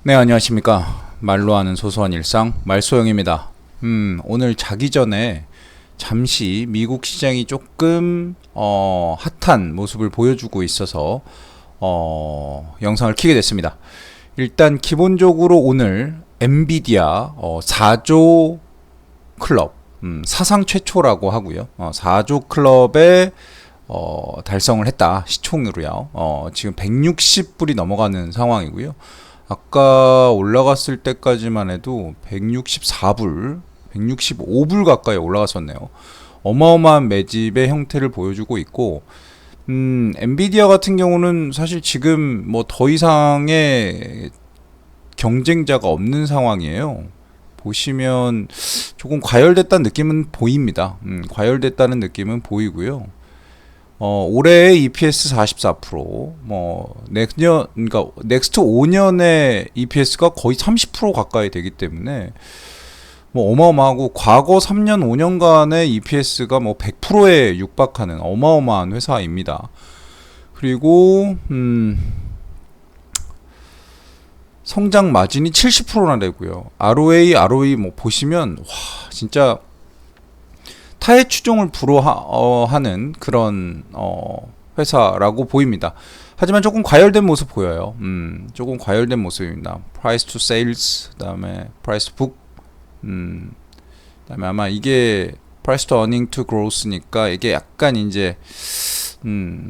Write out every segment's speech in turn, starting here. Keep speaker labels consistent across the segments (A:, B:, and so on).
A: 네, 안녕하십니까. 말로 하는 소소한 일상 말소영입니다. 오늘 자기 전에 잠시 미국 시장이 조금 핫한 모습을 보여주고 있어서 영상을 켜게 됐습니다. 일단 기본적으로 오늘 엔비디아 4조 클럽, 사상 최초라고 하고요. 4조 클럽에 달성을 했다. 시총으로요. 지금 160불이 넘어가는 상황이고요. 아까 올라갔을 때까지만 해도 164불, 165불 가까이 올라갔었네요. 어마어마한 매집의 형태를 보여주고 있고, 엔비디아 같은 경우는 사실 지금 뭐 더 이상의 경쟁자가 없는 상황이에요. 보시면 조금 과열됐다는 느낌은 보입니다. 과열됐다는 느낌은 보이고요. 올해의 EPS 44%, 내년, 그러니까 넥스트 5년의 EPS가 거의 30% 가까이 되기 때문에 어마어마하고, 과거 3년 5년간의 EPS가 100%에 육박하는 어마어마한 회사입니다. 그리고 성장 마진이 70%나 되고요. ROE 보시면 진짜 타의 추종을 불허하는 그런 회사라고 보입니다. 하지만 조금 과열된 모습 보여요. 조금 과열된 모습입니다. Price to Sales, 그다음에 Price to Book, 그다음에 아마 이게 Price to Earning to Growth니까 이게 약간 이제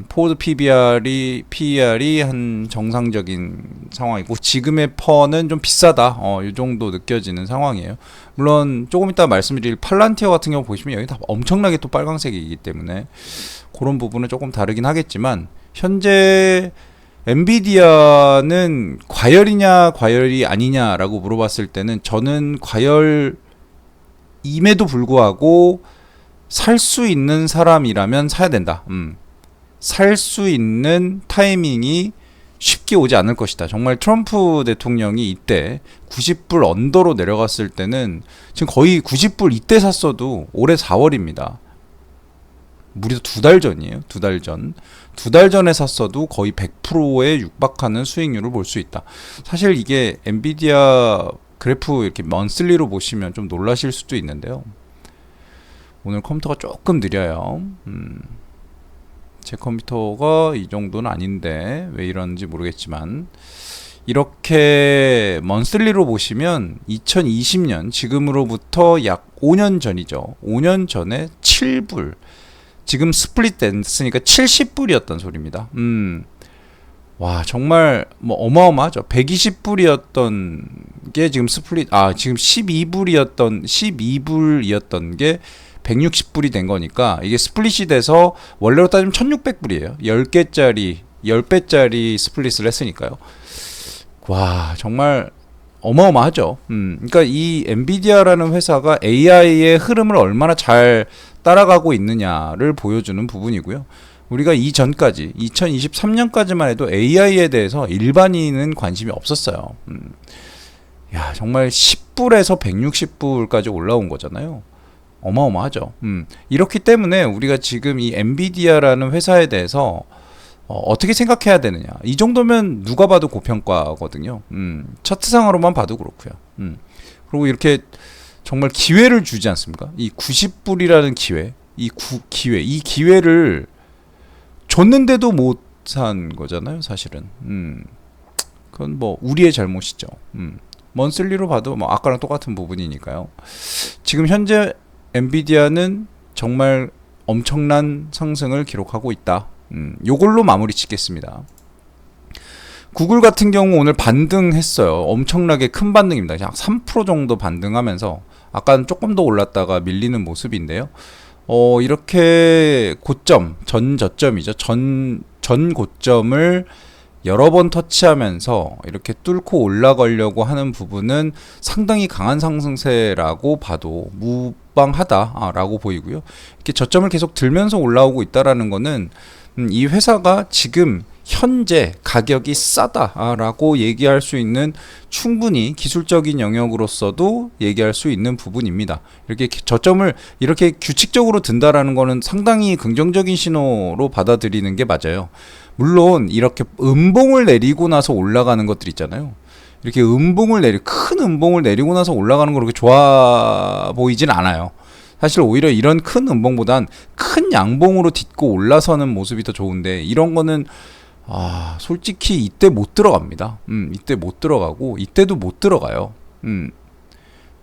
A: 포워드 PER이 한 정상적인 상황이고, 지금의 퍼는 좀 비싸다, 이 정도 느껴지는 상황이에요. 물론 조금 이따 말씀드릴 팔란티어 같은 경우 보시면 여기 다 엄청나게 또 빨강색이기 때문에 그런 부분은 조금 다르긴 하겠지만, 현재 엔비디아는 과열이냐 과열이 아니냐라고 물어봤을 때는 저는 과열임에도 불구하고 살 수 있는 사람이라면 사야 된다. 살 수 있는 타이밍이 쉽게 오지 않을 것이다. 정말 트럼프 대통령이 이때 90불 언더로 내려갔을 때는 지금 거의 90불 이때 샀어도 올해 4월입니다. 무려 2달 전이에요. 2달 전. 2달 전에 샀어도 거의 100%에 육박하는 수익률을 볼 수 있다. 사실 이게 엔비디아 그래프 이렇게 먼슬리로 보시면 좀 놀라실 수도 있는데요. 오늘 컴퓨터가 조금 느려요. 제 컴퓨터가 이 정도는 아닌데 왜 이런지 모르겠지만, 이렇게 먼슬리로 보시면 2020년, 지금으로부터 약 5년 전이죠. 5년 전에 7불, 지금 스플릿 됐으니까 70불이었던 소리입니다. 와, 정말 어마어마하죠. 120불이었던 게 지금 지금 12불이었던 게 160불이 된 거니까, 이게 스플릿이 돼서 원래로 따지면 1600불이에요. 10배짜리 스플릿을 했으니까요. 와, 정말 어마어마하죠. 그러니까 이 엔비디아라는 회사가 AI의 흐름을 얼마나 잘 따라가고 있느냐를 보여주는 부분이고요. 우리가 이전까지 2023년까지만 해도 AI에 대해서 일반인은 관심이 없었어요. 야, 정말 10불에서 160불까지 올라온 거잖아요. 어마어마하죠. 이렇기 때문에 우리가 지금 이 엔비디아라는 회사에 대해서 어떻게 생각해야 되느냐, 이 정도면 누가 봐도 고평가거든요. 차트상으로만 봐도 그렇고요. 그리고 이렇게 정말 기회를 주지 않습니까? 이 90불이라는 이 기회를 줬는데도 못 산 거잖아요, 사실은. 그건 우리의 잘못이죠. 먼슬리로 봐도 아까랑 똑같은 부분이니까요. 지금 현재 엔비디아는 정말 엄청난 상승을 기록하고 있다. 요걸로 마무리 짓겠습니다. 구글 같은 경우 오늘 반등했어요. 엄청나게 큰 반등입니다. 그냥 3% 정도 반등하면서 아까는 조금 더 올랐다가 밀리는 모습인데요. 이렇게 고점, 전 저점이죠. 전 고점을 여러 번 터치하면서 이렇게 뚫고 올라가려고 하는 부분은 상당히 강한 상승세라고 봐도 무방하다라고 보이고요. 이렇게 저점을 계속 들면서 올라오고 있다라는 거는 이 회사가 지금 현재 가격이 싸다라고 얘기할 수 있는, 충분히 기술적인 영역으로서도 얘기할 수 있는 부분입니다. 이렇게 저점을 이렇게 규칙적으로 든다라는 거는 상당히 긍정적인 신호로 받아들이는 게 맞아요. 물론 이렇게 음봉을 내리고 나서 올라가는 것들 있잖아요. 이렇게 큰 음봉을 내리고 나서 올라가는 거 그렇게 좋아 보이진 않아요. 사실 오히려 이런 큰 음봉보단 큰 양봉으로 딛고 올라서는 모습이 더 좋은데, 이런 거는 솔직히 이때 못 들어갑니다. 이때 못 들어가고 이때도 못 들어가요.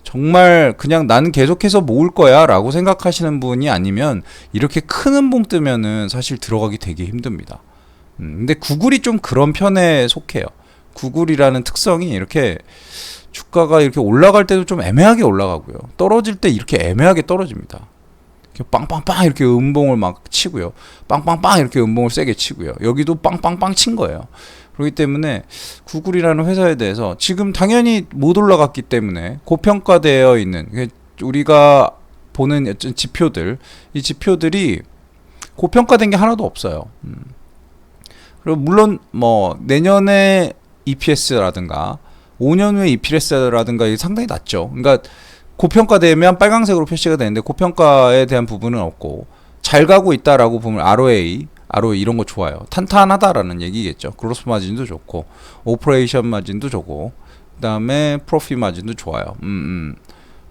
A: 정말 그냥 나는 계속해서 모을 거야 라고 생각하시는 분이 아니면 이렇게 큰 음봉 뜨면은 사실 들어가기 되게 힘듭니다. 근데 구글이 좀 그런 편에 속해요. 구글이라는 특성이 이렇게 주가가 이렇게 올라갈 때도 좀 애매하게 올라가고요, 떨어질 때 이렇게 애매하게 떨어집니다. 이렇게 빵빵빵 이렇게 음봉을 막 치고요, 빵빵빵 이렇게 음봉을 세게 치고요, 여기도 빵빵빵 친 거예요. 그렇기 때문에 구글이라는 회사에 대해서 지금 당연히 못 올라갔기 때문에 고평가되어 있는, 우리가 보는 지표들, 이 지표들이 고평가된 게 하나도 없어요. 그리고 물론 뭐 내년에 EPS라든가 5년 후에 EPS라든가 이게 상당히 낮죠. 그러니까 고평가되면 빨강색으로 표시가 되는데 고평가에 대한 부분은 없고, 잘 가고 있다라고 보면 ROA 이런 거 좋아요. 탄탄하다라는 얘기겠죠. 그로스 마진도 좋고, 오퍼레이션 마진도 좋고, 그다음에 프로핏 마진도 좋아요.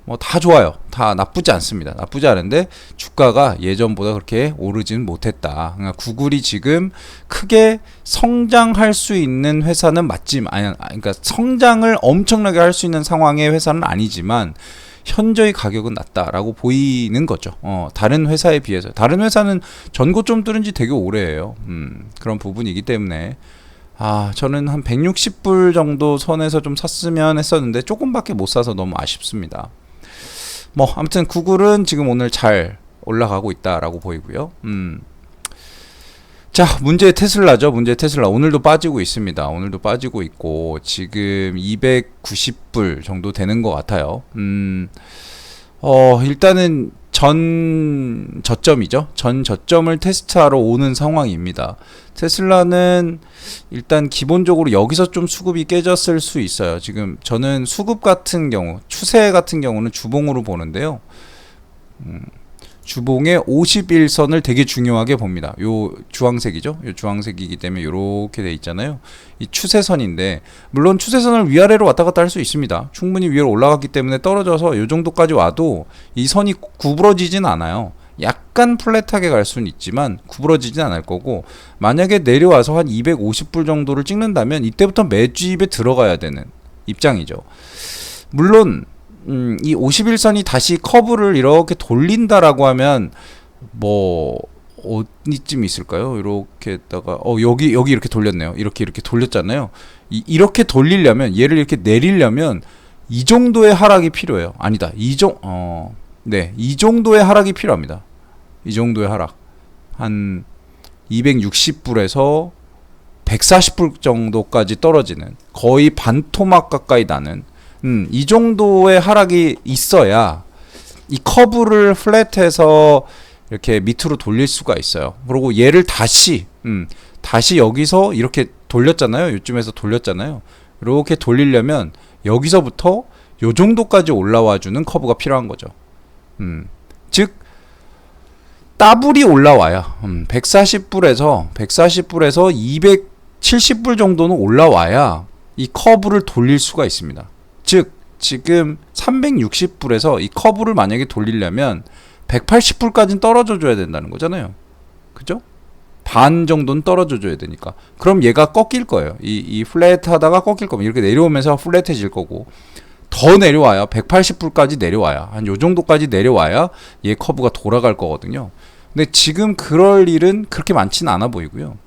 A: 뭐 다 좋아요. 다 나쁘지 않습니다. 나쁘지 않은데 주가가 예전보다 그렇게 오르진 못했다. 그러니까 구글이 지금 크게 성장할 수 있는 회사는 맞지만, 그러니까 성장을 엄청나게 할 수 있는 상황의 회사는 아니지만 현저히 가격은 낮다라고 보이는 거죠. 다른 회사에 비해서. 다른 회사는 전고점 뚫은 지 되게 오래예요. 그런 부분이기 때문에 저는 한 160불 정도 선에서 좀 샀으면 했었는데 조금밖에 못 사서 너무 아쉽습니다. 뭐 아무튼 구글은 지금 오늘 잘 올라가고 있다라고 보이고요. 자, 문제의 테슬라죠. 문제의 테슬라 오늘도 빠지고 있습니다. 오늘도 빠지고 있고 지금 290불 정도 되는 것 같아요. 일단은 전 저점이죠. 전 저점을 테스트하러 오는 상황입니다. 테슬라는 일단 기본적으로 여기서 좀 수급이 깨졌을 수 있어요. 지금 저는 수급 같은 경우, 추세 같은 경우는 주봉으로 보는데요. 주봉의 51선을 되게 중요하게 봅니다. 요 주황색이죠. 요 주황색이기 때문에 이렇게 돼 있잖아요. 이 추세선인데, 물론 추세선을 위아래로 왔다 갔다 할 수 있습니다. 충분히 위로 올라갔기 때문에 떨어져서 요 정도까지 와도 이 선이 구부러지진 않아요. 약간 플랫하게 갈 수는 있지만 구부러지진 않을 거고, 만약에 내려와서 한 250불 정도를 찍는다면 이때부터 매집에 들어가야 되는 입장이죠. 물론 이 51선이 다시 커브를 이렇게 돌린다라고 하면 뭐 어디쯤 있을까요? 이렇게다가 여기 이렇게 돌렸네요. 이렇게 돌렸잖아요. 이렇게 돌리려면, 얘를 이렇게 내리려면 이 정도의 하락이 필요해요. 아니다. 이 정도의 하락이 필요합니다. 이 정도의 하락. 한 260불에서 140불 정도까지 떨어지는, 거의 반토막 가까이 나는 이 정도의 하락이 있어야 이 커브를 플랫해서 이렇게 밑으로 돌릴 수가 있어요. 그리고 얘를 다시 여기서 이렇게 돌렸잖아요. 이쯤에서 돌렸잖아요. 이렇게 돌리려면 여기서부터 요 정도까지 올라와주는 커브가 필요한 거죠. 즉 더블이 올라와야 140불에서 270불 정도는 올라와야 이 커브를 돌릴 수가 있습니다. 즉 지금 360불에서 이 커브를 만약에 돌리려면 180불까지는 떨어져 줘야 된다는 거잖아요. 그죠? 반 정도는 떨어져 줘야 되니까. 그럼 얘가 꺾일 거예요. 이 플랫하다가 꺾일 거면 이렇게 내려오면서 플랫해질 거고, 더 내려와야 180불까지 내려와야, 한 요 정도까지 내려와야 얘 커브가 돌아갈 거거든요. 근데 지금 그럴 일은 그렇게 많지는 않아 보이고요.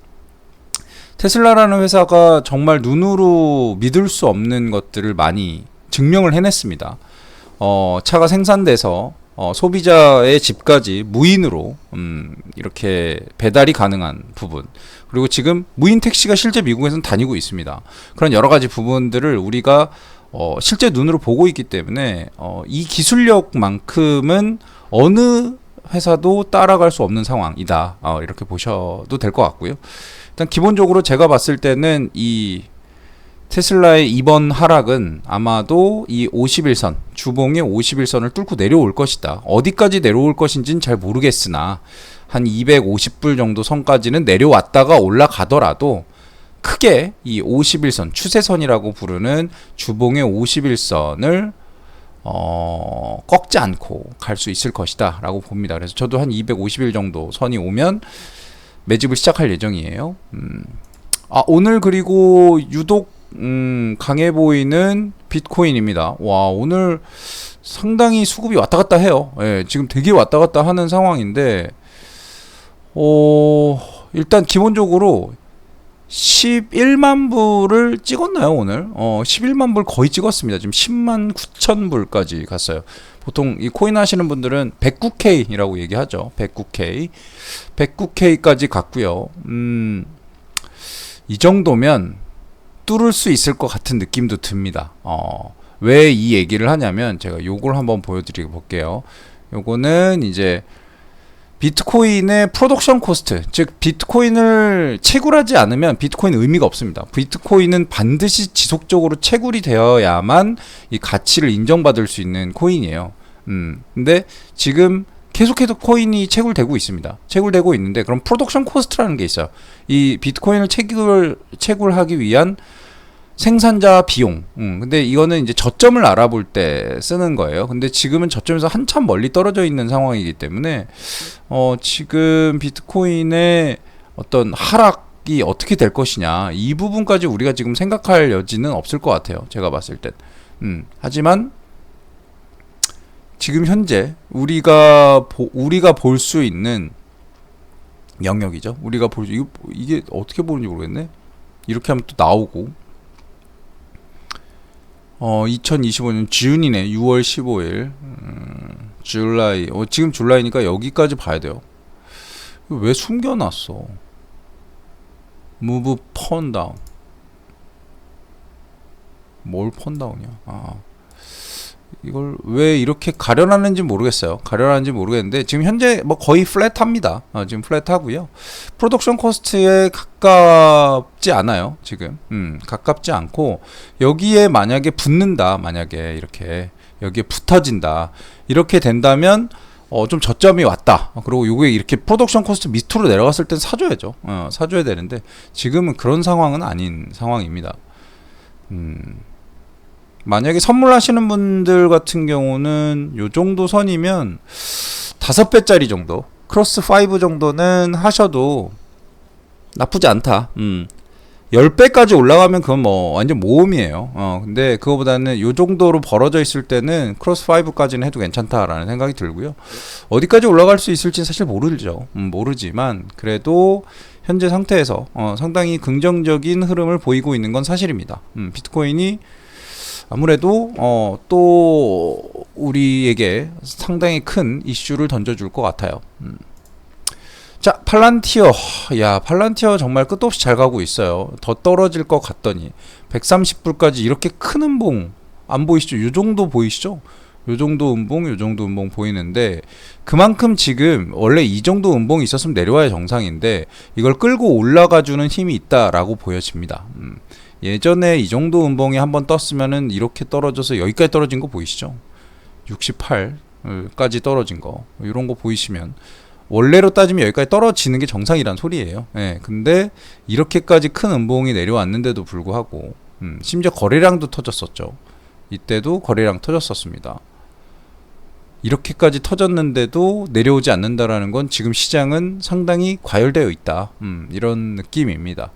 A: 테슬라라는 회사가 정말 눈으로 믿을 수 없는 것들을 많이 증명을 해냈습니다. 차가 생산돼서 소비자의 집까지 무인으로 이렇게 배달이 가능한 부분, 그리고 지금 무인 택시가 실제 미국에서는 다니고 있습니다. 그런 여러 가지 부분들을 우리가 실제 눈으로 보고 있기 때문에 이 기술력만큼은 어느 회사도 따라갈 수 없는 상황이다, 이렇게 보셔도 될 것 같고요. 일단 기본적으로 제가 봤을 때는 이 테슬라의 이번 하락은 아마도 이 51선, 주봉의 51선을 뚫고 내려올 것이다. 어디까지 내려올 것인지는 잘 모르겠으나 한 250불 정도 선까지는 내려왔다가 올라가더라도 크게 이 51선 추세선이라고 부르는 주봉의 51선을 꺾지 않고 갈 수 있을 것이다 라고 봅니다. 그래서 저도 한 250일 정도 선이 오면 매집을 시작할 예정이에요. 오늘 그리고 유독 강해 보이는 비트코인입니다. 와, 오늘 상당히 수급이 왔다 갔다 해요. 예, 지금 되게 왔다 갔다 하는 상황인데 일단 기본적으로 11만 불을 찍었나요 오늘? 11만 불 거의 찍었습니다. 지금 10만 9천 불까지 갔어요. 보통 이 코인 하시는 분들은 109K이라고 얘기하죠. 109K. 109K까지 갔고요. 이 정도면 뚫을 수 있을 것 같은 느낌도 듭니다. 왜 이 얘기를 하냐면 제가 요걸 한번 보여드려 볼게요. 요거는 이제 비트코인의 프로덕션 코스트, 즉 비트코인을 채굴하지 않으면 비트코인은 의미가 없습니다. 비트코인은 반드시 지속적으로 채굴이 되어야만 이 가치를 인정받을 수 있는 코인이에요. 근데 지금 계속해서 코인이 채굴되고 있습니다. 채굴되고 있는데 그럼 프로덕션 코스트라는 게 있어요. 이 비트코인을 채굴하기 위한 생산자 비용. 근데 이거는 이제 저점을 알아볼 때 쓰는 거예요. 근데 지금은 저점에서 한참 멀리 떨어져 있는 상황이기 때문에 지금 비트코인의 어떤 하락이 어떻게 될 것이냐, 이 부분까지 우리가 지금 생각할 여지는 없을 것 같아요. 제가 봤을 땐. 하지만 지금 현재 우리가 볼 수 있는 영역이죠. 우리가 이게 어떻게 보는지 모르겠네. 이렇게 하면 또 나오고. 2025년 준이네. 6월 15일. 줄라이. 지금 줄라이니까 여기까지 봐야 돼요. 왜 숨겨놨어? 무브 펀다운. 뭘 펀다운이야? 이걸 왜 이렇게 가려놨는지 모르겠어요. 가려놨는지 모르겠는데 지금 현재 뭐 거의 플랫합니다. 지금 플랫하고요. 프로덕션 코스트에 가깝지 않아요. 지금 가깝지 않고 여기에 만약에 붙는다, 만약에 이렇게 여기에 붙어진다, 이렇게 된다면 좀 저점이 왔다. 그리고 요게 이렇게 프로덕션 코스트 밑으로 내려갔을 땐 사줘야죠. 사줘야 되는데 지금은 그런 상황은 아닌 상황입니다. 만약에 선물하시는 분들 같은 경우는 요 정도 선이면 5배짜리 정도, 크로스 5 정도는 하셔도 나쁘지 않다. 10배까지 올라가면 그건 뭐 완전 모험이에요. 근데 그거보다는 요 정도로 벌어져 있을 때는 크로스 5까지는 해도 괜찮다라는 생각이 들고요. 어디까지 올라갈 수 있을지 사실 모르죠. 모르지만 그래도 현재 상태에서 상당히 긍정적인 흐름을 보이고 있는 건 사실입니다. 비트코인이 아무래도 또 우리에게 상당히 큰 이슈를 던져줄 것 같아요. 자, 팔란티어. 야, 팔란티어 정말 끝도 없이 잘 가고 있어요. 더 떨어질 것 같더니 130불까지 이렇게 큰 음봉 안 보이시죠? 요 정도 보이시죠? 요 정도 음봉 보이는데 그만큼 지금 원래 이 정도 음봉이 있었으면 내려와야 정상인데 이걸 끌고 올라가주는 힘이 있다라고 보여집니다. 예전에 이 정도 음봉이 한번 떴으면은 이렇게 떨어져서 여기까지 떨어진 거 보이시죠? 68까지 떨어진 거, 이런 거 보이시면 원래로 따지면 여기까지 떨어지는 게 정상이란 소리예요. 근데 이렇게까지 큰 음봉이 내려왔는데도 불구하고 심지어 거래량도 터졌었죠. 이때도 거래량 터졌었습니다. 이렇게까지 터졌는데도 내려오지 않는다라는 건 지금 시장은 상당히 과열되어 있다. 이런 느낌입니다.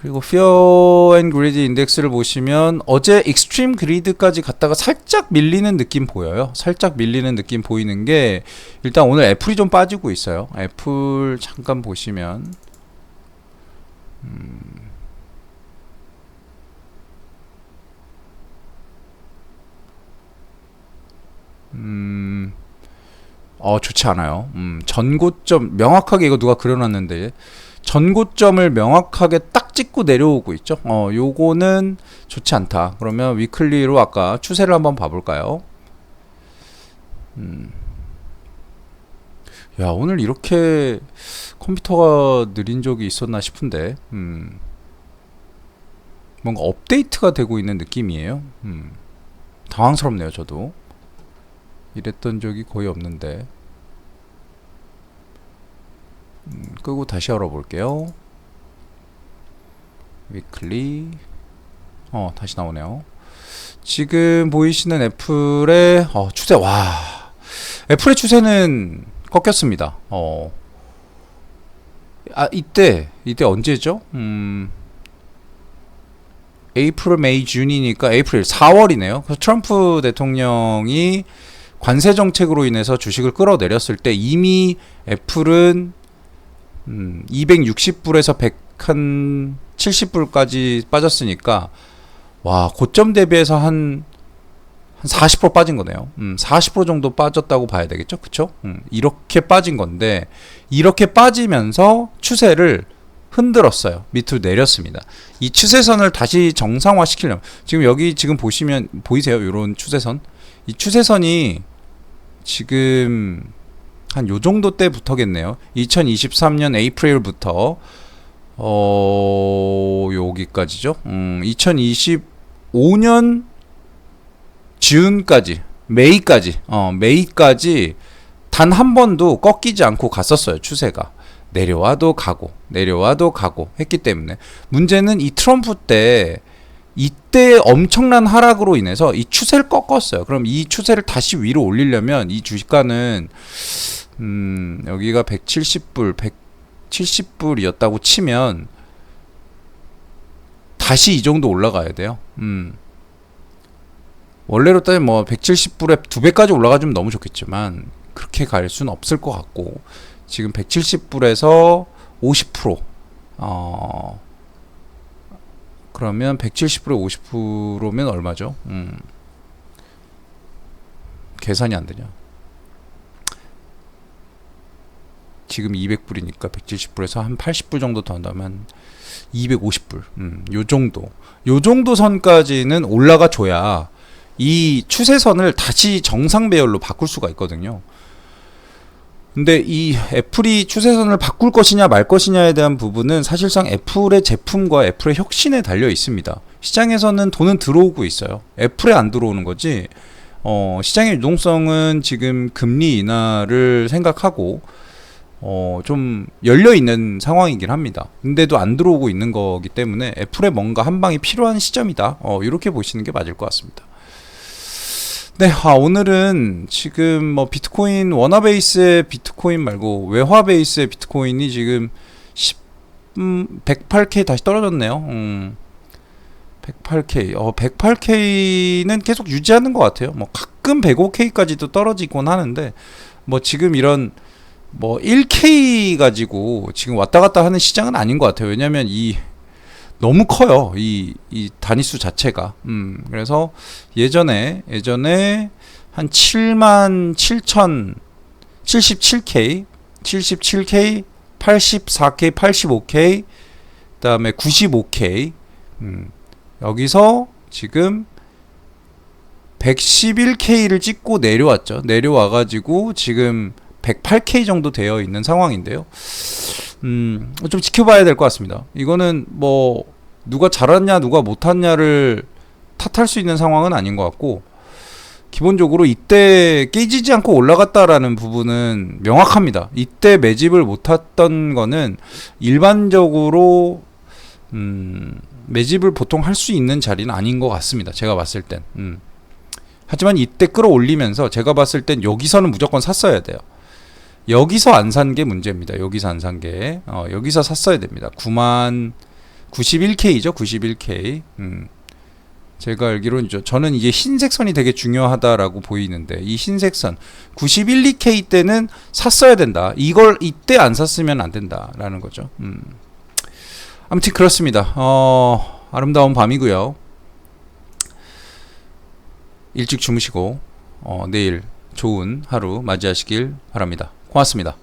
A: 그리고 Fear and Greed 인덱스를 보시면 어제 익스트림 그리드까지 갔다가 살짝 밀리는 느낌 보여요. 살짝 밀리는 느낌 보이는 게 일단 오늘 애플이 좀 빠지고 있어요. 애플 잠깐 보시면 좋지 않아요. 전고점 명확하게 이거 누가 그려놨는데 전고점을 명확하게 딱 찍고 내려오고 있죠. 요거는 좋지 않다. 그러면 위클리로 아까 추세를 한번 봐볼까요? 야, 오늘 이렇게 컴퓨터가 느린 적이 있었나 싶은데 뭔가 업데이트가 되고 있는 느낌이에요. 당황스럽네요. 저도 이랬던 적이 거의 없는데. 끄고 다시 열어볼게요. 위클리 다시 나오네요. 지금 보이시는 애플의 추세, 와, 애플의 추세는 꺾였습니다. 이때 언제죠? 에이프릴, 메이, 준이니까 에이프릴 4월이네요. 그래서 트럼프 대통령이 관세 정책으로 인해서 주식을 끌어내렸을 때 이미 애플은 260불에서 170불까지 빠졌으니까, 와, 고점 대비해서 한 40% 빠진 거네요. 40% 정도 빠졌다고 봐야 되겠죠? 그쵸? 이렇게 빠진 건데, 이렇게 빠지면서 추세를 흔들었어요. 밑으로 내렸습니다. 이 추세선을 다시 정상화 시키려면, 지금 여기 지금 보시면, 보이세요? 요런 추세선? 이 추세선이 지금 한 요 정도 때부터겠네요. 2023년 에이프릴부터 여기까지죠. 2025년 즈음까지, 메이까지 단 한 번도 꺾이지 않고 갔었어요. 추세가 내려와도 가고 했기 때문에, 문제는 이 트럼프 때 이때 엄청난 하락으로 인해서 이 추세를 꺾었어요. 그럼 이 추세를 다시 위로 올리려면 이 주식가는 여기가 170불이었다고 치면 다시 이 정도 올라가야 돼요. 원래로 따지면 뭐 170불에 2배까지 올라가주면 너무 좋겠지만 그렇게 갈 수는 없을 것 같고, 지금 170불에서 50%, 그러면 170불에 50%면 얼마죠? 계산이 안 되냐? 지금 200불이니까 170불에서 한 80불 정도 더 한다면 250불. 요 정도 선까지는 올라가 줘야 이 추세선을 다시 정상 배열로 바꿀 수가 있거든요. 근데 이 애플이 추세선을 바꿀 것이냐 말 것이냐에 대한 부분은 사실상 애플의 제품과 애플의 혁신에 달려 있습니다. 시장에서는 돈은 들어오고 있어요. 애플에 안 들어오는 거지. 시장의 유동성은 지금 금리 인하를 생각하고 좀 열려 있는 상황이긴 합니다. 근데도 안 들어오고 있는 거기 때문에 애플에 뭔가 한 방이 필요한 시점이다. 이렇게 보시는 게 맞을 것 같습니다. 네, 오늘은 지금 뭐 비트코인 원화 베이스의 비트코인 말고 외화 베이스의 비트코인이 지금 108K 다시 떨어졌네요. 108K. 108K는 계속 유지하는 것 같아요. 뭐 가끔 105K까지도 떨어지곤 하는데, 뭐 지금 이런 뭐 1K 가지고 지금 왔다 갔다 하는 시장은 아닌 것 같아요. 왜냐면 너무 커요. 이 단위수 자체가. 그래서 예전에 한 77,077K, 84K, 85K, 그다음에 95K. 여기서 지금 111K를 찍고 내려왔죠. 내려와가지고 지금 108K 정도 되어 있는 상황인데요. 좀 지켜봐야 될 것 같습니다. 이거는 뭐 누가 잘했냐 누가 못했냐를 탓할 수 있는 상황은 아닌 것 같고, 기본적으로 이때 깨지지 않고 올라갔다라는 부분은 명확합니다. 이때 매집을 못했던 거는 일반적으로 매집을 보통 할 수 있는 자리는 아닌 것 같습니다. 제가 봤을 땐. 하지만 이때 끌어올리면서 제가 봤을 땐 여기서는 무조건 샀어야 돼요. 여기서 안 산 게 문제입니다. 여기서 안 산 게. 여기서 샀어야 됩니다. 91K죠. 91K. 제가 알기로는 저는 이게 흰색 선이 되게 중요하다라고 보이는데, 이 흰색 선 91, 2K 때는 샀어야 된다. 이걸 이때 안 샀으면 안 된다라는 거죠. 아무튼 그렇습니다. 아름다운 밤이고요. 일찍 주무시고 내일 좋은 하루 맞이하시길 바랍니다. 고맙습니다.